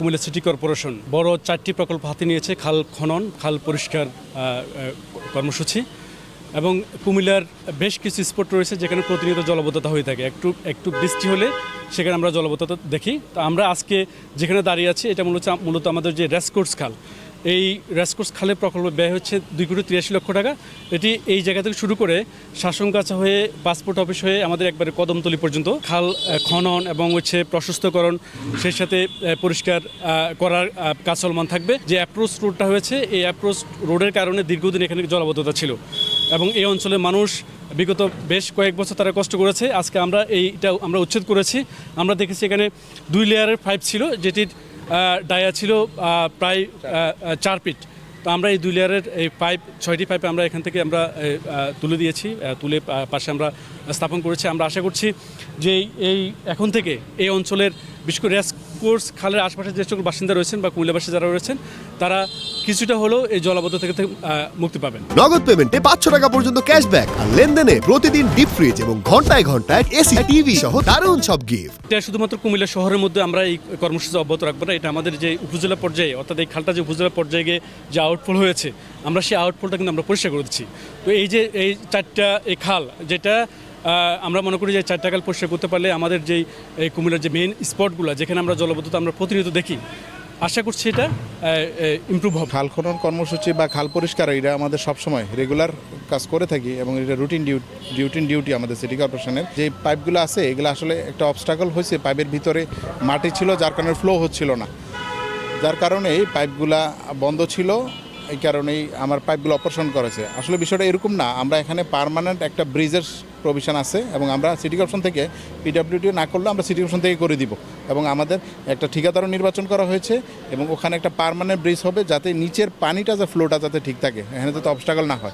Comilla city corporation বড় 4টি প্রকল্প হাতে নিয়েছে, খাল খনন, খাল পরিষ্কার কর্মসূচি, এবং কুমিল্লার বেশ কিছু স্পট রয়েছে যেখানে প্রতিনিয়ত জলাবদ্ধতা হয়ে থাকে। একটু বৃষ্টি হলে সেখানে আমরা জলাবদ্ধতা দেখি। তো আমরা আজকে যেখানে দাঁড়িয়ে আছি এটা মূলত আমাদের যে রেসকোর্স খাল, এই রেসকোর্স খালের প্রকল্প ব্যয় হচ্ছে 2,83,00,000 টাকা। এটি এই জায়গা থেকে শুরু করে শাসনগাছা হয়ে পাসপোর্ট অফিস হয়ে আমাদের একবারে কদমতলী পর্যন্ত খাল খনন এবং প্রশস্তকরণ, সেই সাথে পরিষ্কার করার কাজ চলমান থাকবে। যে অ্যাপ্রোচ রোডটা হয়েছে, এই অ্যাপ্রোচ রোডের কারণে দীর্ঘদিন এখানে জলাবদ্ধতা ছিল এবং এই অঞ্চলের মানুষ বিগত বেশ কয়েক বছর তারা কষ্ট করেছে। আজকে এইটা আমরা উচ্ছেদ করেছি। আমরা দেখেছি এখানে 2 লেয়ারের পাইপ ছিল, যেটির ডায়া ছিল প্রায় 4 ফিট। তো আমরা এই 2 লেয়ারের এই পাইপ 6টি পাইপ আমরা এখান থেকে তুলে দিয়েছি, তুলে পাশে আমরা স্থাপন করেছি। আমরা আশা করছি যে এখন থেকে এই অঞ্চলের বিশেষ করে রেসকোর্স খালের আশপাশে যে সকল বাসিন্দা রয়েছেন বা কুমিল্লাবাসী যারা রয়েছেন তারা কিছুটা হলেও এই জলাবদ্ধতা থেকে মুক্তি পাবেন। নগদ পেমেন্টে 500 টাকা পর্যন্ত ক্যাশব্যাক আর লেনদেনে প্রতিদিন ডিপ ফ্রিজ এবং ঘন্টায় ঘন্টায় এসি টিভি সহ দারুণ সব গিফট। এটা শুধুমাত্র কুমিল্লা শহরের মধ্যে আমরা এই কর্মসূচি অব্যাহত রাখবো না, এটা আমাদের যে উপজেলা পর্যায়ে, অর্থাৎ এই খালটা যে উপজেলা পর্যায়ে গিয়ে যে আউটফল হয়েছে আমরা সেই আউটফলটা কিন্তু আমরা পরিষ্কার করে দিচ্ছি। তো এই 4টা এই খাল, যেটা আমরা মনে করি যে 4টা খাল পরিষ্কার করতে পারলে আমাদের যেই কুমিল্লার যে মেইন স্পটগুলো যেখানে আমরা জলাবদ্ধতা আমরা প্রতিনিয়ত দেখি, আশা করছি এটা ইমপ্রুভ হবে। খাল খনন কর্মসূচি বা খাল পরিষ্কার এটা আমাদের সবসময় রেগুলার কাজ করে থাকি এবং এটা রুটিন ডিউটি আমাদের সিটি কর্পোরেশনের। যে পাইপগুলো আছে এগুলো আসলে একটা অবস্ট্রাগল হয়েছে, পাইপের ভিতরে মাটি ছিল যার কারণে ফ্লো হচ্ছিল না, যার কারণে এই পাইপগুলা বন্ধ ছিল, এই কারণেই আমার পাইপগুলো অপারেশন করেছে। আসলে বিষয়টা এরকম না, আমরা এখানে পার্মানেন্ট একটা ব্রিজের প্রভিশন আছে এবং আমরা সিটি কর্পোরেশন থেকে পিডব্লিউডি না করলে আমরা সিটি কর্পোরেশন থেকে করে দিব এবং আমাদের একটা ঠিকাদারও নির্বাচন করা হয়েছে এবং ওখানে একটা পার্মানেন্ট ব্রিজ হবে যাতে নিচের পানিটা যে ফ্লোটা যাতে ঠিক থাকে, এখানে যাতে অবস্ট্রাগল না হয়।